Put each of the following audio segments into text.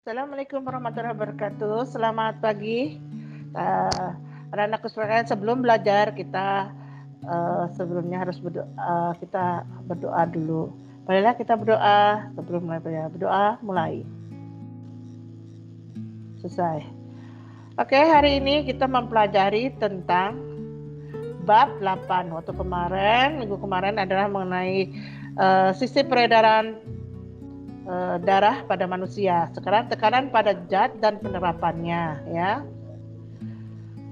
Assalamualaikum warahmatullahi wabarakatuh. Selamat pagi, anak-anakku sekalian. Sebelum belajar kita sebelumnya harus berdoa. Kita berdoa dulu. Marilah kita berdoa sebelum mulai belajar. Berdoa mulai. Selesai. Oke, hari ini kita mempelajari tentang bab 8. Waktu minggu kemarin adalah mengenai sistem peredaran darah pada manusia. Sekarang tekanan pada zat dan penerapannya, ya.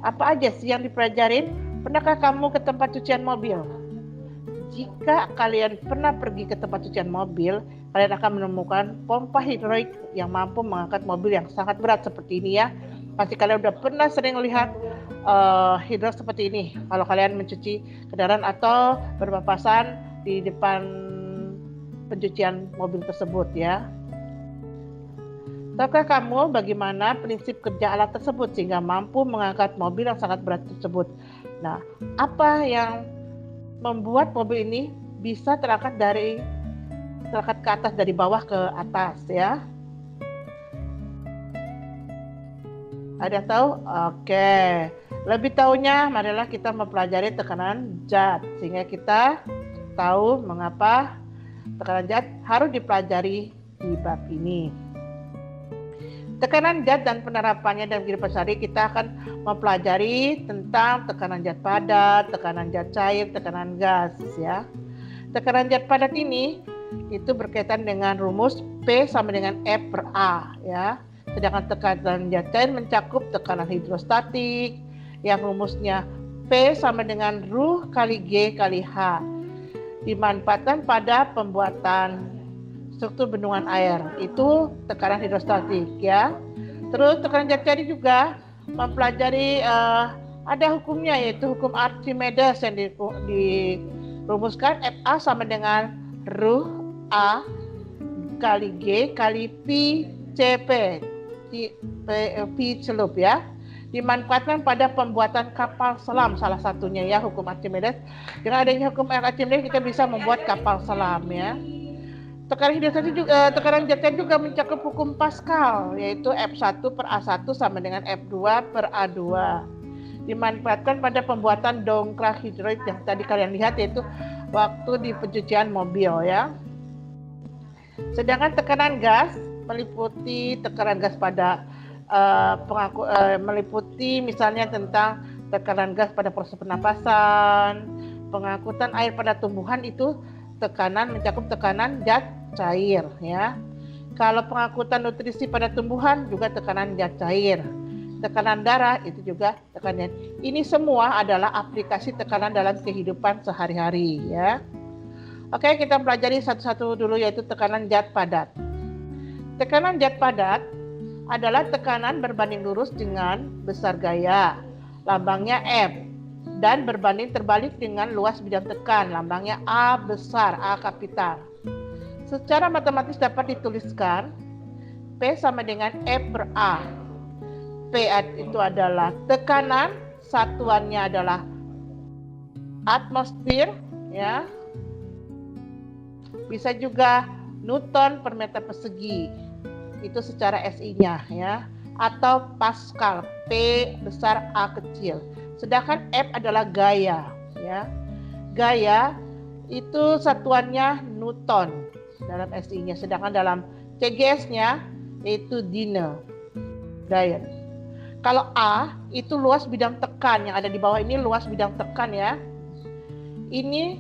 Apa aja sih yang dipelajarin? Pernahkah kamu ke tempat cucian mobil? Jika kalian pernah pergi ke tempat cucian mobil, kalian akan menemukan pompa hidrolik yang mampu mengangkat mobil yang sangat berat seperti ini, ya. Pasti kalian udah pernah sering lihat hidrolik seperti ini kalau kalian mencuci kendaraan atau berpapasan di depan pencucian mobil tersebut, ya. Tahukah kamu bagaimana prinsip kerja alat tersebut sehingga mampu mengangkat mobil yang sangat berat tersebut? Nah, apa yang membuat mobil ini bisa terangkat ke atas dari bawah ke atas, ya? Ada yang tahu? Oke. Lebih tahunya, marilah kita mempelajari tekanan zat sehingga kita tahu mengapa tekanan zat harus dipelajari di bab ini. Tekanan zat dan penerapannya dalam kehidupan sehari, kita akan mempelajari tentang tekanan zat padat, tekanan zat cair, tekanan gas, ya. Tekanan zat padat ini itu berkaitan dengan rumus P sama dengan F per A, ya. Sedangkan tekanan zat cair mencakup tekanan hidrostatik yang rumusnya P sama dengan Rho kali G kali H. Dimanfaatkan pada pembuatan struktur bendungan air, itu tekanan hidrostatik, ya. Terus tekanan zat cair juga mempelajari ada hukumnya, yaitu hukum Archimedes yang dirumuskan Fa sama dengan Rho A kali G kali Pi CP, Pi celup, ya. Dimanfaatkan pada pembuatan kapal selam, salah satunya, ya, hukum Archimedes. Dengan adanya hukum Archimedes kita bisa membuat kapal selam, ya. Tekanan hidrostatik juga, tekanan zat cair juga mencakup hukum Pascal, yaitu F1 per A1 sama dengan F2 per A2. Dimanfaatkan pada pembuatan dongkrak hidrolik yang tadi kalian lihat, yaitu waktu di pencucian mobil, ya. Sedangkan tekanan gas meliputi tekanan gas pada meliputi misalnya tentang tekanan gas pada proses pernapasan, pengangkutan air pada tumbuhan, itu tekanan mencakup tekanan zat cair, ya. Kalau pengangkutan nutrisi pada tumbuhan juga tekanan zat cair. Tekanan darah itu juga tekanan. Ini semua adalah aplikasi tekanan dalam kehidupan sehari-hari, ya. Oke, kita pelajari satu-satu dulu, yaitu tekanan zat padat. Tekanan zat padat adalah tekanan berbanding lurus dengan besar gaya, lambangnya F, dan berbanding terbalik dengan luas bidang tekan, lambangnya A besar, A kapital. Secara matematis dapat dituliskan P sama dengan F per A. P itu adalah tekanan, satuannya adalah atmosfer, ya. Bisa juga Newton per meter persegi. Itu secara SI-nya, ya, atau Pascal, P besar A kecil. Sedangkan F adalah gaya, ya. Gaya itu satuannya Newton dalam SI-nya, sedangkan dalam CGS-nya yaitu Dine, Dine. Kalau A itu luas bidang tekan, yang ada di bawah ini luas bidang tekan, ya. Ini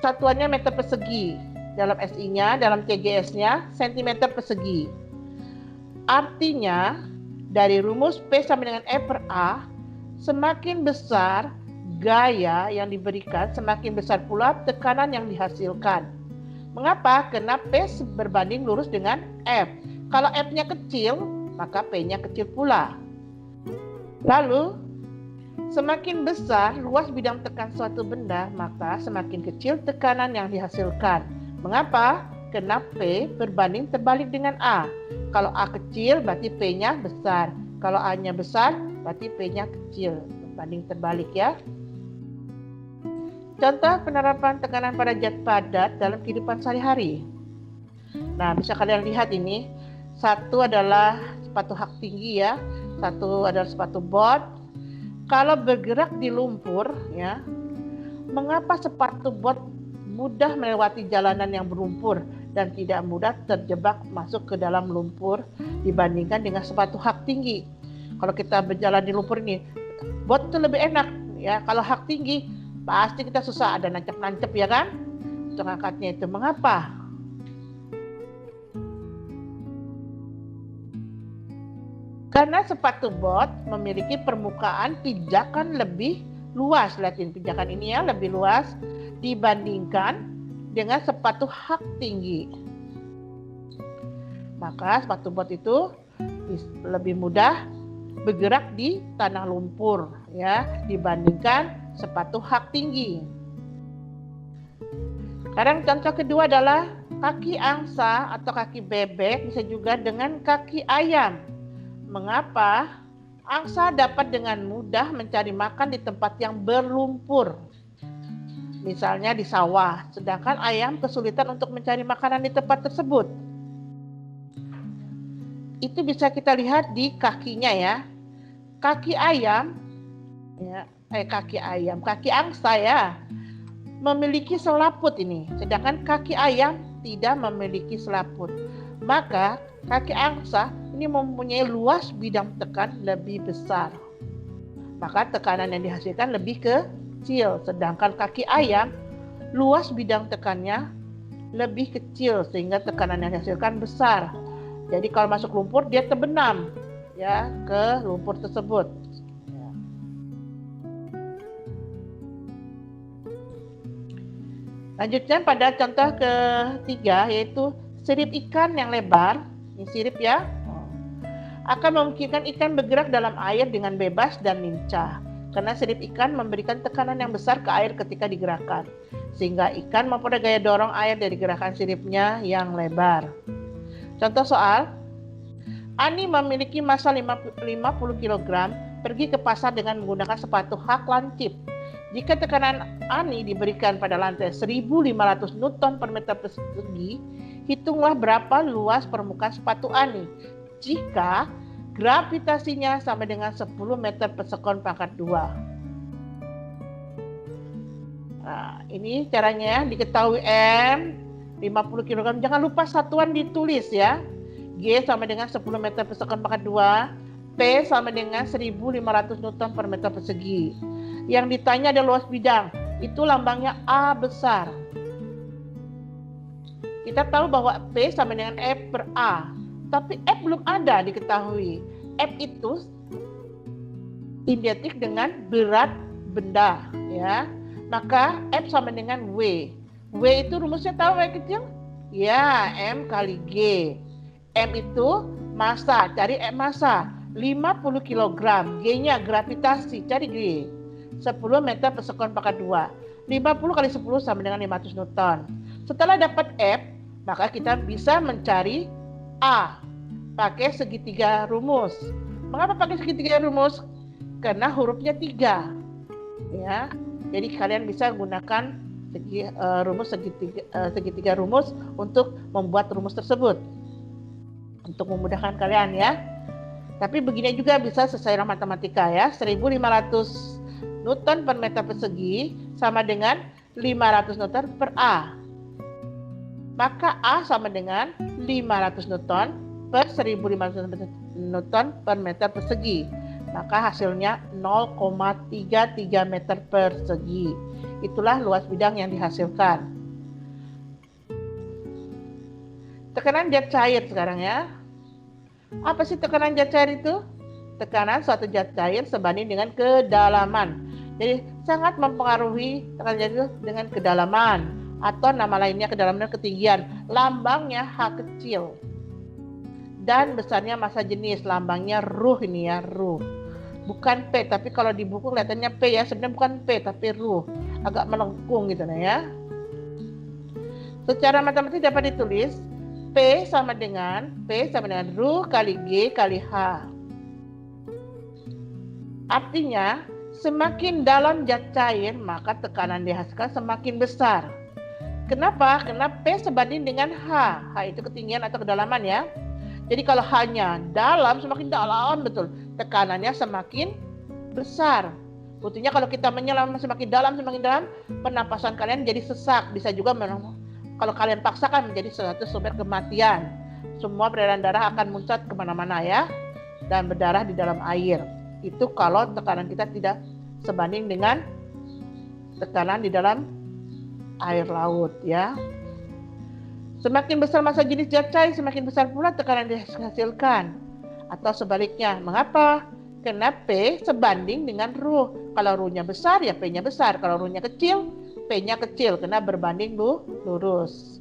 satuannya meter persegi. Dalam SI-nya, dalam CGS-nya sentimeter persegi. Artinya dari rumus P sama dengan F per A, semakin besar gaya yang diberikan, semakin besar pula tekanan yang dihasilkan. Mengapa? Karena P berbanding lurus dengan F. Kalau F-nya kecil, maka P-nya kecil pula. Lalu semakin besar luas bidang tekan suatu benda, maka semakin kecil tekanan yang dihasilkan. Mengapa? Karena P berbanding terbalik dengan A. Kalau A kecil berarti P-nya besar. Kalau A-nya besar berarti P-nya kecil. Berbanding terbalik, ya. Contoh penerapan tekanan pada zat padat dalam kehidupan sehari-hari. Nah, bisa kalian lihat ini. Satu adalah sepatu hak tinggi ya, satu adalah sepatu bot. Kalau bergerak di lumpur ya, mengapa sepatu bot mudah melewati jalanan yang berlumpur dan tidak mudah terjebak masuk ke dalam lumpur dibandingkan dengan sepatu hak tinggi? Kalau kita berjalan di lumpur ini, bot itu lebih enak ya. Kalau hak tinggi pasti kita susah, ada nancep-nancep ya kan untuk angkatnya itu. Mengapa? Karena sepatu bot memiliki permukaan pijakan lebih luas. Lihatin pijakan ini ya, lebih luas dibandingkan dengan sepatu hak tinggi. Maka sepatu bot itu lebih mudah bergerak di tanah lumpur ya dibandingkan sepatu hak tinggi. Sekarang contoh kedua adalah kaki angsa atau kaki bebek, bisa juga dengan kaki ayam. Mengapa? Angsa dapat dengan mudah mencari makan di tempat yang berlumpur, misalnya di sawah, sedangkan ayam kesulitan untuk mencari makanan di tempat tersebut. Itu bisa kita lihat di kakinya ya. Kaki ayam, kaki angsa ya, memiliki selaput ini, sedangkan kaki ayam tidak memiliki selaput. Maka kaki angsa ini mempunyai luas bidang tekan lebih besar. Maka tekanan yang dihasilkan lebih kecil, sedangkan kaki ayam luas bidang tekannya lebih kecil sehingga tekanan yang dihasilkan besar. Jadi kalau masuk lumpur dia terbenam ya ke lumpur tersebut. Lanjutnya pada contoh ketiga yaitu sirip ikan yang lebar. Ini sirip ya, akan memungkinkan ikan bergerak dalam air dengan bebas dan lincah. Karena sirip ikan memberikan tekanan yang besar ke air ketika digerakkan, sehingga ikan memperoleh gaya dorong air dari gerakan siripnya yang lebar. Contoh soal, Ani memiliki massa 50 kg, pergi ke pasar dengan menggunakan sepatu hak lancip. Jika tekanan Ani diberikan pada lantai 1.500 Newton per meter persegi, hitunglah berapa luas permukaan sepatu Ani jika gravitasinya sama dengan 10 meter per sekon pangkat 2. Nah, ini caranya diketahui M 50 kg. Jangan lupa satuan ditulis ya. G sama dengan 10 meter per sekon pangkat 2. P sama dengan 1.500 Newton per meter persegi. Yang ditanya adalah luas bidang. Itu lambangnya A besar. Kita tahu bahwa P sama dengan F per A. Tapi F belum ada diketahui. F itu identik dengan berat benda ya. Maka F sama dengan W. W itu rumusnya tahu W kecil? Ya, M kali G. M itu massa, cari M massa 50 kg. G-nya gravitasi, cari G. 10 meter per sekon pangkat 2. 50 kali 10 sama dengan 500 Newton. Setelah dapat F, maka kita bisa mencari A pakai segitiga rumus. Mengapa pakai segitiga rumus? Karena hurufnya 3. Ya. Jadi kalian bisa gunakan segitiga rumus untuk membuat rumus tersebut. Untuk memudahkan kalian ya. Tapi begini juga bisa secara matematika ya. 1.500 Newton per meter persegi sama dengan 500 Newton per A. Maka A sama dengan 500 Newton per 1.500 Newton per meter persegi. Maka hasilnya 0,33 meter persegi. Itulah luas bidang yang dihasilkan. Tekanan zat cair sekarang ya. Apa sih tekanan zat cair itu? Tekanan suatu zat cair sebanding dengan kedalaman. Jadi sangat mempengaruhi tekanan zat itu dengan kedalaman. Atau nama lainnya kedalaman dan ketinggian. Lambangnya H kecil. Dan besarnya massa jenis. Lambangnya ruh ini ya, ruh. Bukan P, tapi kalau di buku kelihatannya P ya. Sebenarnya bukan P, tapi ruh. Agak melengkung gitu nah ya. Secara matematik dapat ditulis P sama dengan ruh kali G kali H. Artinya, semakin dalam zat cair, maka tekanan dihasilkan semakin besar. Kenapa? Karena P sebanding dengan H. H itu ketinggian atau kedalaman ya. Jadi kalau hanya dalam, semakin dalam betul, tekanannya semakin besar. Buktinya kalau kita menyelam semakin dalam, pernapasan kalian jadi sesak. Bisa juga kalau kalian paksakan menjadi suatu sumber kematian. Semua peredaran darah akan muncrat kemana-mana ya, dan berdarah di dalam air. Itu kalau tekanan kita tidak sebanding dengan tekanan di dalam air laut ya. Semakin besar massa jenis zat cair, semakin besar pula tekanan yang dihasilkan. Atau sebaliknya, mengapa? Karena P sebanding dengan Rho. Kalau Rho-nya besar, ya P-nya besar. Kalau Rho-nya kecil, P-nya kecil. Karena berbanding lurus.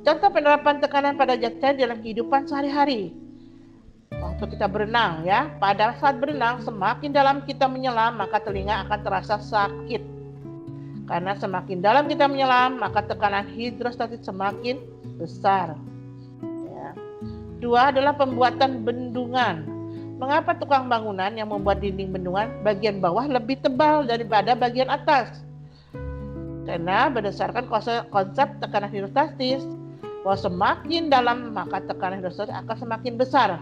Contoh penerapan tekanan pada zat cair dalam kehidupan sehari-hari. Waktu kita berenang ya, pada saat berenang semakin dalam kita menyelam, maka telinga akan terasa sakit. Karena semakin dalam kita menyelam, maka tekanan hidrostatik semakin besar. Ya. 2 adalah pembuatan bendungan. Mengapa tukang bangunan yang membuat dinding bendungan bagian bawah lebih tebal daripada bagian atas? Karena berdasarkan konsep tekanan hidrostatis, bahwa semakin dalam maka tekanan hidrostatik akan semakin besar.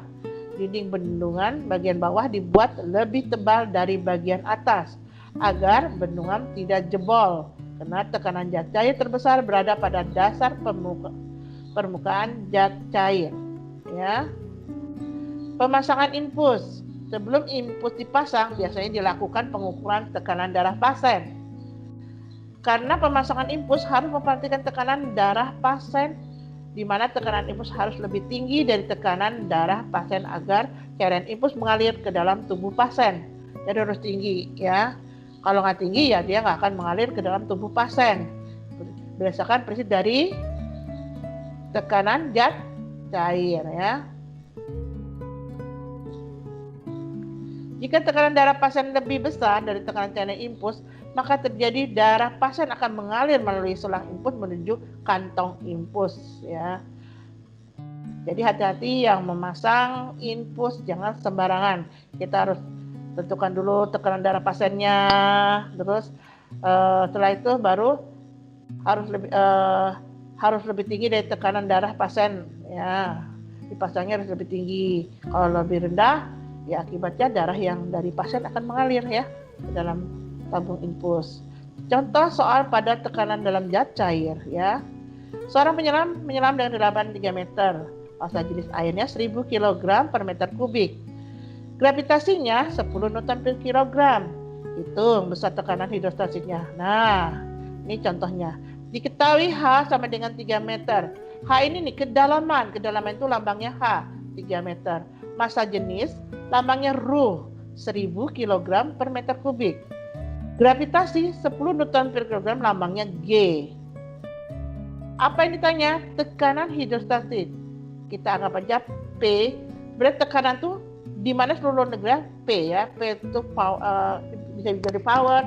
Dinding bendungan bagian bawah dibuat lebih tebal dari bagian atas agar bendungan tidak jebol. Karena tekanan zat cair terbesar berada pada dasar permukaan zat cair. Ya. Pemasangan infus. Sebelum infus dipasang, biasanya dilakukan pengukuran tekanan darah pasien. Karena pemasangan infus harus memperhatikan tekanan darah pasien, di mana tekanan infus harus lebih tinggi dari tekanan darah pasien agar cairan infus mengalir ke dalam tubuh pasien. Jadi harus tinggi ya. Kalau nggak tinggi ya dia nggak akan mengalir ke dalam tubuh pasien. Berdasarkan prinsip dari tekanan zat cair ya. Jika tekanan darah pasien lebih besar dari tekanan cairan infus, maka terjadi darah pasien akan mengalir melalui selang infus menuju kantong infus ya. Jadi hati-hati yang memasang infus, jangan sembarangan. Kita harus tentukan dulu tekanan darah pasiennya, terus setelah itu baru harus lebih tinggi dari tekanan darah pasien ya. Dipasangnya harus lebih tinggi. Kalau lebih rendah, ya akibatnya darah yang dari pasien akan mengalir ya ke dalam tabung infus. Contoh soal pada tekanan dalam zat cair ya. Seorang penyelam menyelam dengan kedalaman 3 meter. Massa jenis airnya 1000 kg per meter kubik. Gravitasinya 10 Newton per kilogram. Hitung besar tekanan hidrostatiknya. Nah, ini contohnya. Diketahui H sama dengan 3 meter. H ini nih kedalaman itu lambangnya H, 3 meter. Massa jenis lambangnya Rho, 1000 kg per meter kubik. Gravitasi 10 Newton per kilogram, lambangnya G. Apa yang ditanya? Tekanan hidrostatik. Kita anggap aja P. Berarti tekanan tuh di mana seluruh negara P ya. P itu bisa jadi power.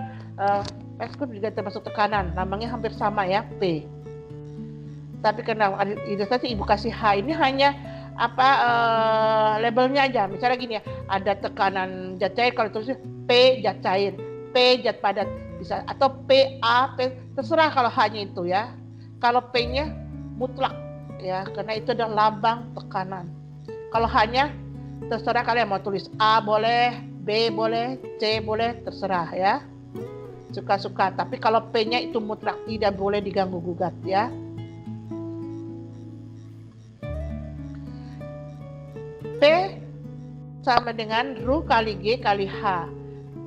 Pascal juga termasuk tekanan. Lambangnya hampir sama ya, P. Tapi karena hidrostatik ibu kasih H ini hanya labelnya aja. Misalnya gini ya, ada tekanan zat cair, kalau tulisnya P zat cair, P zat padat bisa, atau PA, P, terserah kalau hanya itu ya. Kalau P-nya mutlak ya, karena itu adalah lambang tekanan. Kalau hanya terserah kalian mau tulis A boleh, B boleh, C boleh, terserah ya. Suka-suka. Tapi kalau P-nya itu mutlak, tidak boleh diganggu gugat ya. P sama dengan Rho kali G kali H.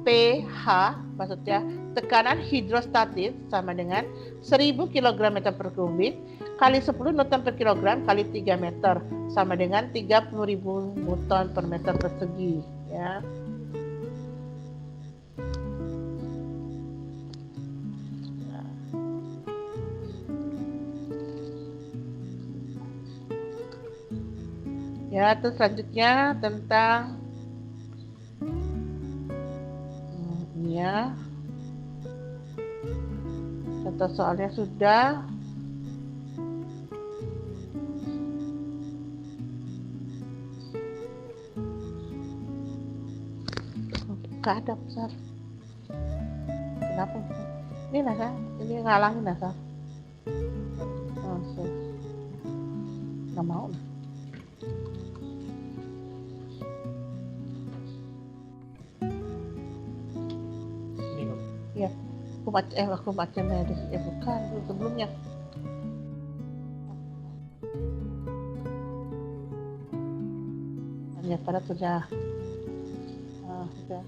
PH maksudnya tekanan hidrostatis sama dengan 1000 kg meter per kubik kali 10 Newton per kilogram kali 3 meter sama dengan 30.000 Newton per meter persegi ya. Ya, terus selanjutnya tentang ya. Contoh soalnya sudah. Gak ada besar. Kenapa? Ini Nasa, ini ngalangin Nasa. Oh, nggak mau. Ya, hukum Archimedes. Ya bukan, sebelumnya. Lanjut pada sudah. Sudah.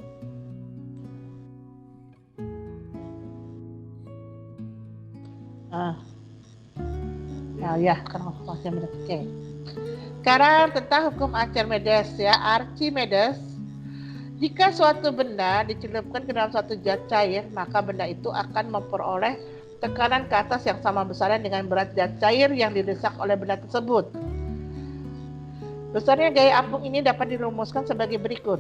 Ya, kan hukum Archimedes. Oke. Sekarang tentang hukum Archimedes ya, Archimedes. Jika suatu benda dicelupkan ke dalam suatu zat cair, maka benda itu akan memperoleh tekanan ke atas yang sama besarnya dengan berat zat cair yang didesak oleh benda tersebut. Besarnya gaya apung ini dapat dirumuskan sebagai berikut.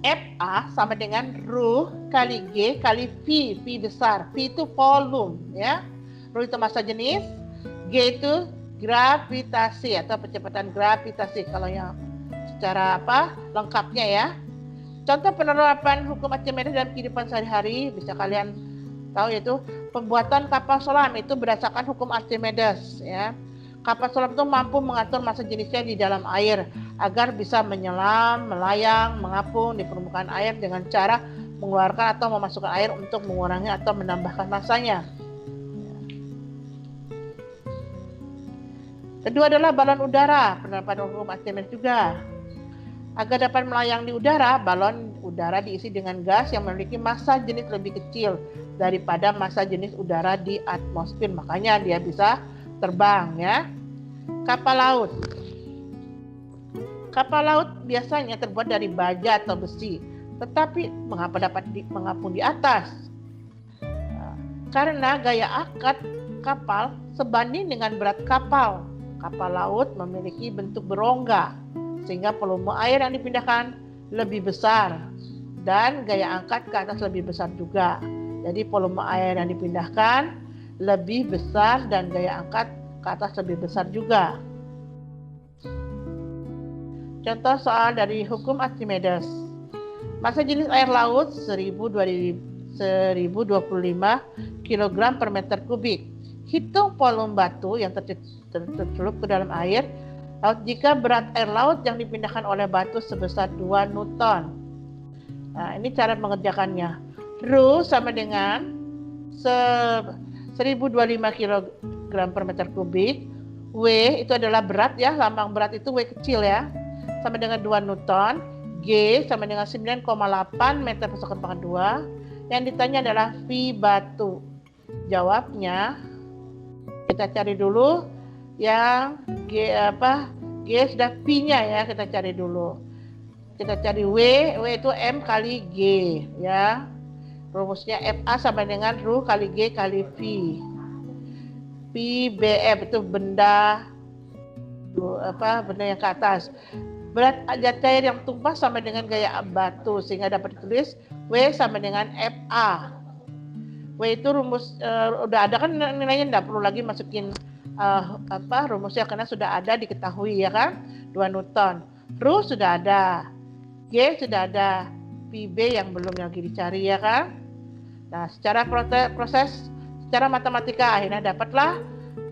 Fa sama dengan Rho kali G kali V, V besar. V itu volume ya. Rho itu massa jenis, G itu gravitasi atau percepatan gravitasi kalau yang secara lengkapnya ya. Contoh penerapan hukum Archimedes dalam kehidupan sehari-hari bisa kalian tahu, yaitu pembuatan kapal selam itu berdasarkan hukum Archimedes ya. Kapal selam itu mampu mengatur massa jenisnya di dalam air agar bisa menyelam, melayang, mengapung di permukaan air dengan cara mengeluarkan atau memasukkan air untuk mengurangi atau menambahkan massanya. Kedua adalah balon udara, penerapan hukum Archimedes juga. Agar dapat melayang di udara, balon udara diisi dengan gas yang memiliki massa jenis lebih kecil daripada massa jenis udara di atmosfer. Makanya dia bisa terbang ya. Kapal laut. Kapal laut biasanya terbuat dari baja atau besi. Tetapi mengapa dapat mengapung di atas? Karena gaya angkat kapal sebanding dengan berat kapal. Kapal laut memiliki bentuk berongga, sehingga volume air yang dipindahkan lebih besar dan gaya angkat ke atas lebih besar juga. Jadi volume air yang dipindahkan lebih besar dan gaya angkat ke atas lebih besar juga. Contoh soal dari hukum Archimedes. Massa jenis air laut 1025 kg per meter kubik. Hitung volume batu yang tercelup ke dalam air laut jika berat air laut yang dipindahkan oleh batu sebesar 2 Newton. Nah, ini cara mengerjakannya. Rho sama dengan 1025 kg per meter kubik. W itu adalah berat ya, lambang berat itu W kecil ya. Sama dengan 2 Newton. G sama dengan 9,8 meter per sekon pangkat 2. Yang ditanya adalah V batu. Jawabnya kita cari dulu yang G sudah P-nya ya, kita cari dulu. Kita cari W itu M kali G ya. Rumusnya Fa sama dengan Rho kali G kali V. PBF itu benda yang ke atas. Berat zat cair yang tumpah sama dengan gaya batu, sehingga dapat ditulis W sama dengan Fa. W itu rumus udah ada kan nilainya, enggak perlu lagi masukin rumusnya karena sudah ada diketahui ya kan, 2 Newton. Rho sudah ada, G sudah ada, PB yang belum lagi dicari ya kan. Nah, secara proses secara matematika akhirnya dapatlah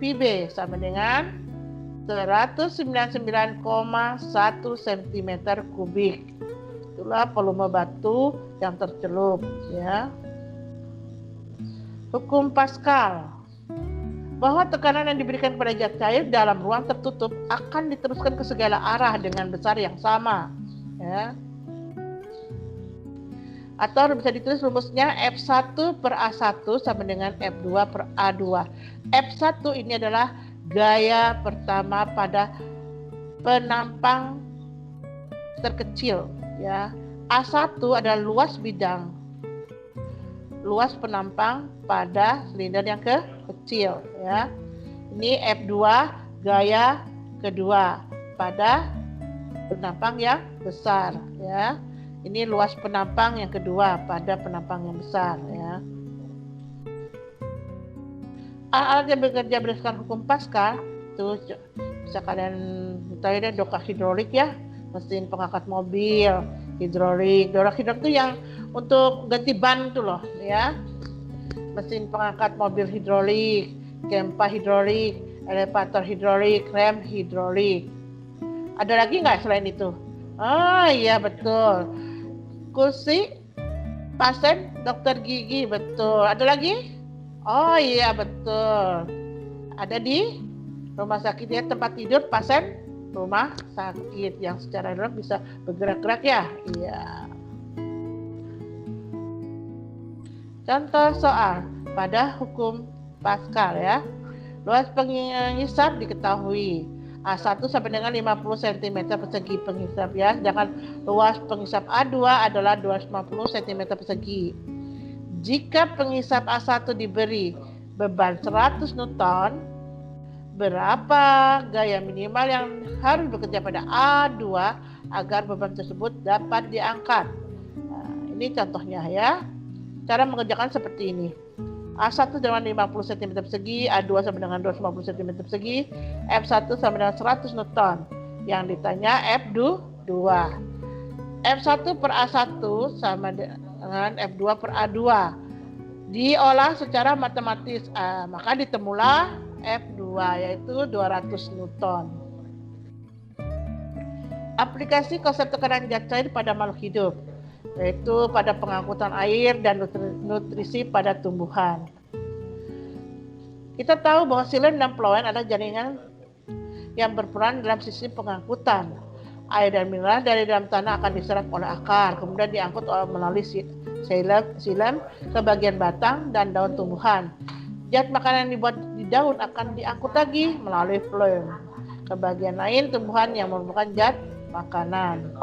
PB sama dengan 199,1 cm kubik. Itulah volume batu yang tercelup ya. Hukum Pascal. Bahwa tekanan yang diberikan kepada zat cair dalam ruang tertutup akan diteruskan ke segala arah dengan besar yang sama ya. Atau bisa ditulis rumusnya F1 per A1 sama dengan F2 per A2. F1 ini adalah gaya pertama pada penampang terkecil ya. A1 adalah luas bidang, luas penampang pada silinder yang kecil ya. Ini F2 gaya kedua pada penampang yang besar ya. Ini luas penampang yang kedua pada penampang yang besar ya. Alat-alat yang bekerja berdasarkan hukum Pascal itu bisa kalian tahu ya, doka hidrolik ya, mesin pengangkat mobil, hidrolik. Doka hidrolik itu yang untuk ganti ban itu loh ya. Mesin pengangkat mobil hidrolik, kempa hidrolik, elevator hidrolik, rem hidrolik. Ada lagi nggak selain itu? Oh iya betul. Kursi pasien dokter gigi, betul. Ada lagi? Oh iya betul. Ada di rumah sakit ya, tempat tidur pasien rumah sakit yang secara dalam bisa bergerak-gerak ya. Iya. Contoh soal pada hukum Pascal ya. Luas pengisap diketahui A1 sampai dengan 50 cm persegi pengisap ya. Sedangkan luas pengisap A2 adalah 250 cm persegi. Jika pengisap A1 diberi beban 100 Newton, berapa gaya minimal yang harus bekerja pada A2 agar beban tersebut dapat diangkat? Nah, ini contohnya ya. Cara mengerjakan seperti ini. A1 dengan 50 cm persegi, A2 sama dengan 250 cm persegi, F1 sama dengan 100 Newton. Yang ditanya F2. F1 per A1 sama dengan F2 per A2. Diolah secara matematis, maka ditemulah F2 yaitu 200 Newton. Aplikasi konsep tekanan zat cair pada makhluk hidup, yaitu pada pengangkutan air dan nutrisi pada tumbuhan. Kita tahu bahwa silen dan phloem adalah jaringan yang berperan dalam sistem pengangkutan. Air dan mineral dari dalam tanah akan diserap oleh akar, kemudian diangkut melalui silem ke bagian batang dan daun tumbuhan. Zat makanan yang dibuat di daun akan diangkut lagi melalui phloem ke bagian lain tumbuhan yang merupakan zat makanan.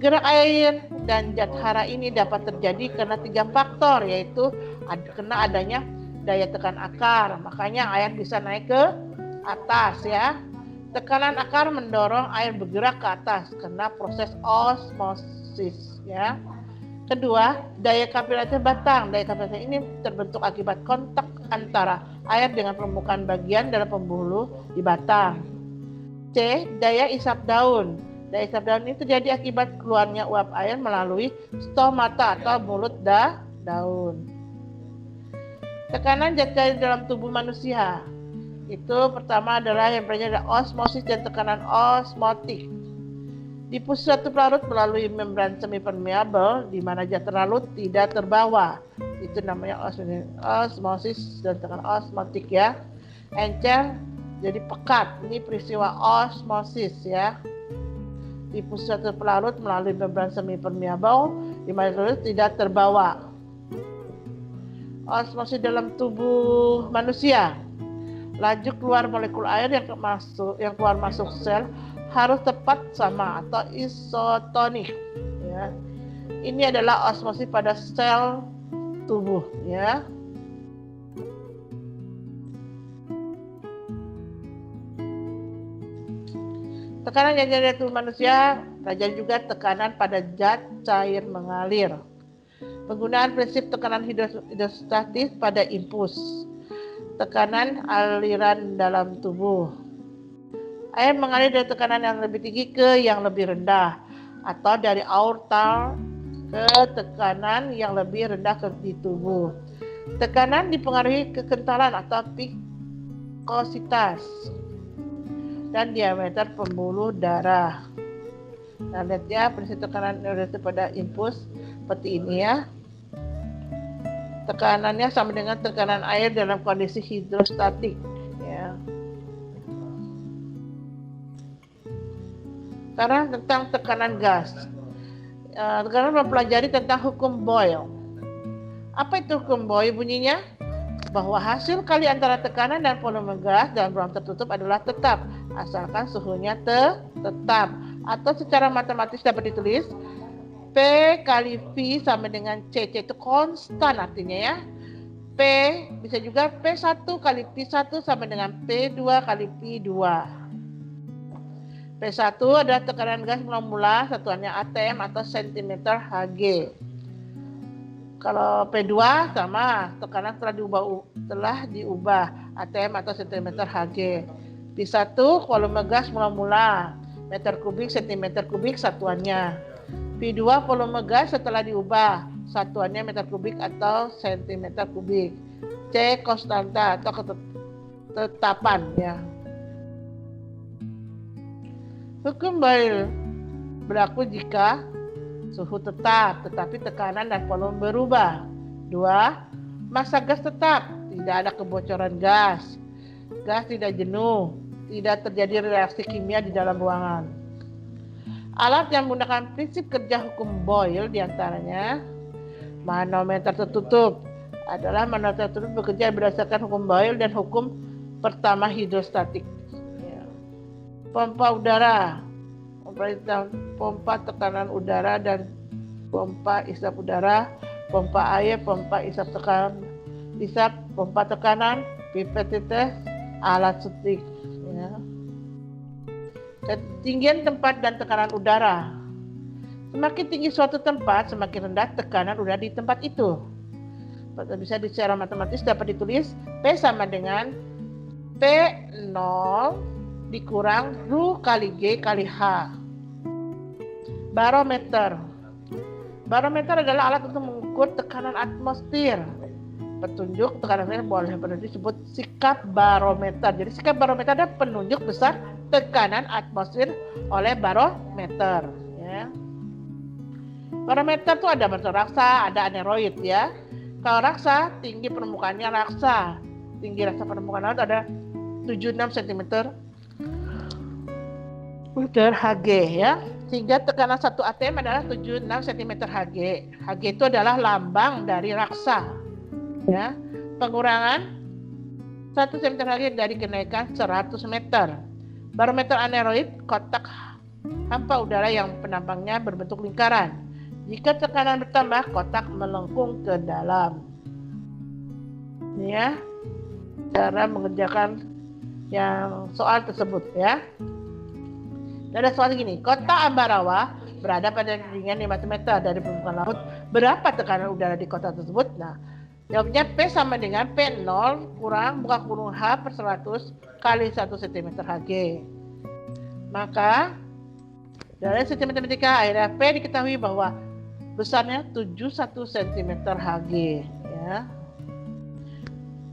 Gerak air dan zat hara ini dapat terjadi karena 3 faktor, yaitu karena adanya daya tekan akar, makanya air bisa naik ke atas ya. Tekanan akar mendorong air bergerak ke atas karena proses osmosis ya. Kedua, daya kapilaritas batang. Daya kapilaritas ini terbentuk akibat kontak antara air dengan permukaan bagian dalam pembuluh di batang. C. Daya isap daun. Daya isap daun ini terjadi akibat keluarnya uap air melalui stomata atau mulut daun. Tekanan zat cair dalam tubuh manusia. Itu pertama adalah yang adalah osmosis dan tekanan osmotik. Difusi suatu pelarut melalui membran semipermeabel di mana zat terlarut tidak terbawa. Itu namanya osmosis dan tekanan osmotik ya. Encer jadi pekat. Ini peristiwa osmosis ya. Difusi suatu pelarut melalui membran semipermeabel di mana terlarut tidak terbawa. Osmosis dalam tubuh manusia. Laju keluar molekul air yang keluar masuk sel harus tepat sama atau isotonik ya. Ini adalah osmosis pada sel tubuh ya. Tekanan yang ada di tubuh manusia terjadi juga tekanan pada zat cair mengalir. Penggunaan prinsip tekanan hidrostatis pada impuls. Tekanan aliran dalam tubuh. Air mengalir dari tekanan yang lebih tinggi ke yang lebih rendah atau dari aorta ke tekanan yang lebih rendah di tubuh. Tekanan dipengaruhi kekentalan atau viskositas dan diameter pembuluh darah. Nah, lihat ya prinsip tekanan pada impuls seperti ini ya. Tekanannya sama dengan tekanan air dalam kondisi hidrostatik ya. Sekarang tentang tekanan gas. Sekarang mempelajari tentang hukum Boyle. Apa itu hukum Boyle bunyinya? Bahwa hasil kali antara tekanan dan volume gas dalam ruang tertutup adalah tetap, asalkan suhunya tetap. Atau secara matematis dapat ditulis P kali V sama dengan C. C itu konstan artinya ya. P bisa juga P1 kali P1 sama dengan P2 kali P2. P1 adalah tekanan gas mula satuannya atm atau cm Hg. Kalau P2 sama tekanan telah diubah atm atau cm Hg. P1 volume gas mula meter kubik cm kubik satuannya. P2 volume gas setelah diubah satuannya meter kubik atau cm kubik. C konstanta atau ketetapan ya. Hukum Boyle berlaku jika suhu tetap, tetapi tekanan dan volume berubah. 2. Massa gas tetap, tidak ada kebocoran gas. Gas tidak jenuh, tidak terjadi reaksi kimia di dalam ruangan. Alat yang menggunakan prinsip kerja hukum Boyle diantaranya manometer tertutup. Adalah manometer tertutup bekerja berdasarkan hukum Boyle dan hukum pertama hidrostatik. Pompa udara, pompa tekanan udara dan pompa isap udara, pompa air, pompa isap pompa tekanan, pipet tetes, alat suntik. Ya. Ketinggian tempat dan tekanan udara. Semakin tinggi suatu tempat, semakin rendah tekanan udara di tempat itu. Bisa secara matematis dapat ditulis P sama dengan P0 dikurang Ru kali G kali H. Barometer. Barometer adalah alat untuk mengukur tekanan atmosfer. Petunjuk tekanan boleh disebut sikap barometer. Jadi sikap barometer adalah penunjuk besar tekanan atmosfer oleh barometer. Ya. Barometer itu ada barometer raksa, ada aneroid ya. Kalau raksa, tinggi permukaannya raksa. Tinggi raksa permukaan laut ada 76 cm per Hg ya. Sehingga tekanan 1 atm adalah 76 cm Hg. Hg itu adalah lambang dari raksa. Ya. Pengurangan 1 cm Hg dari kenaikan 100 meter. Barometer aneroid, kotak hampa udara yang penampangnya berbentuk lingkaran. Jika tekanan bertambah, kotak melengkung ke dalam. Ini ya, cara mengerjakan yang soal tersebut ya. Ada soal gini, kota Ambarawa berada pada ketinggian 5 meter dari permukaan laut. Berapa tekanan udara di kota tersebut? Nah, jawabnya P sama dengan P0 kurang buka kurung H per 100 kali 1 cm Hg. Maka dari sistem matematika akhirnya P diketahui bahwa besarnya 71 cm Hg ya.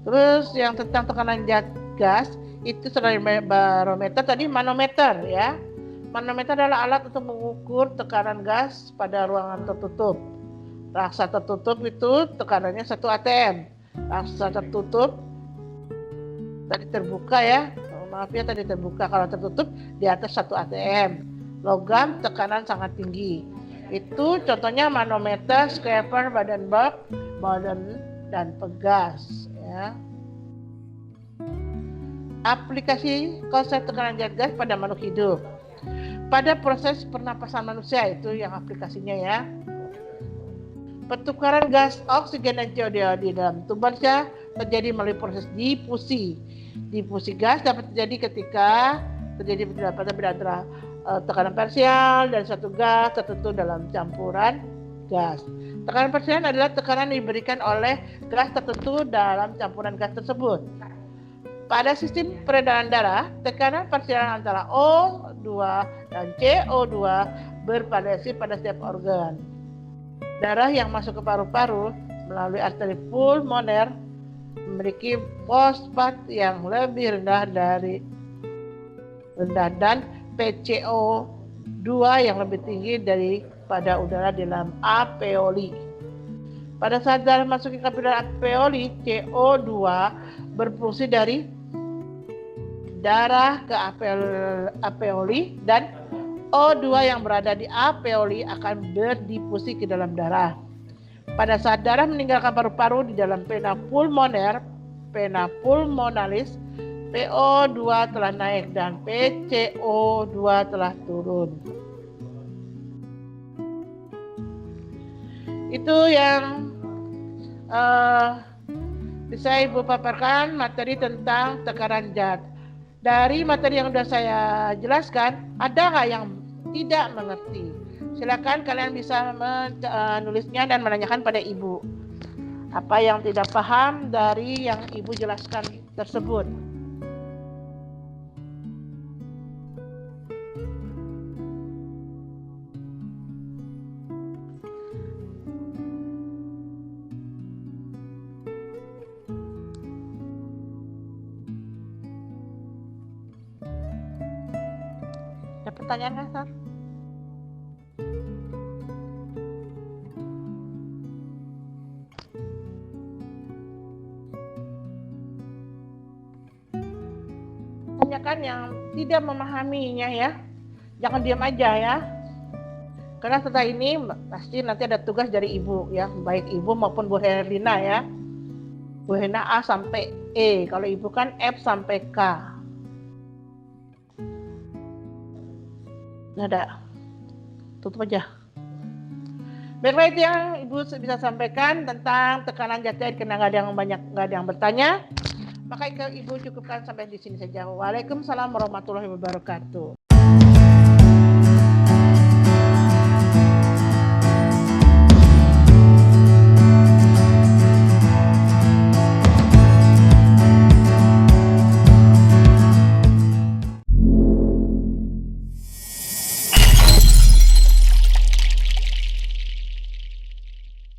Terus yang tentang tekanan gas itu selain barometer tadi manometer ya. Manometer adalah alat untuk mengukur tekanan gas pada ruangan tertutup. Raksa tertutup itu tekanannya 1 atm. Raksa tertutup tadi terbuka ya. Maaf ya tadi terbuka, kalau tertutup di atas 1 atm. Logam tekanan sangat tinggi. Itu contohnya manometer, scraper, Baden-Berg, Boden, dan Pegas ya. Aplikasi konsep tekanan gas pada makhluk hidup. Pada proses pernapasan manusia itu yang aplikasinya ya. Pertukaran gas oksigen dan CO2 di dalam tubuh manusia terjadi melalui proses difusi. Difusi gas dapat terjadi ketika terjadi pendapatan antara tekanan parsial dan satu gas tertentu dalam campuran gas. Tekanan parsial adalah tekanan yang diberikan oleh gas tertentu dalam campuran gas tersebut. Pada sistem peredaran darah, tekanan parsial antara O2 dan CO2 bervariasi pada setiap organ. Darah yang masuk ke paru-paru melalui arteri pulmoner memiliki fosfat yang lebih rendah dan PCO2 yang lebih tinggi daripada udara di dalam alveoli. Pada saat darah masuk ke kapiler alveoli, CO2 berfungsi dari darah ke alveoli dan O2 yang berada di alveoli akan berdifusi ke dalam darah. Pada saat darah meninggalkan paru-paru di dalam vena pulmonalis, PO2 telah naik dan PCO2 telah turun. Itu yang bisa Ibu paparkan materi tentang tekanan zat. Dari materi yang sudah saya jelaskan, ada nggak yang tidak mengerti? Silakan kalian bisa menulisnya dan menanyakan pada Ibu. Apa yang tidak paham dari yang Ibu jelaskan tersebut? pertanyaan kasar? Tanyakan yang tidak memahaminya ya. Jangan diam aja ya. Karena setelah ini pasti nanti ada tugas dari ibu ya, baik ibu maupun Bu Herlina ya. Bu Herlina A sampai E, kalau ibu kan F sampai K. Nah, ada. Tutup aja. Baiklah, itu yang ibu bisa sampaikan tentang tekanan zat cair karena nggak ada yang bertanya. Maka ibu cukupkan sampai di sini saja. Waalaikumsalam warahmatullahi wabarakatuh.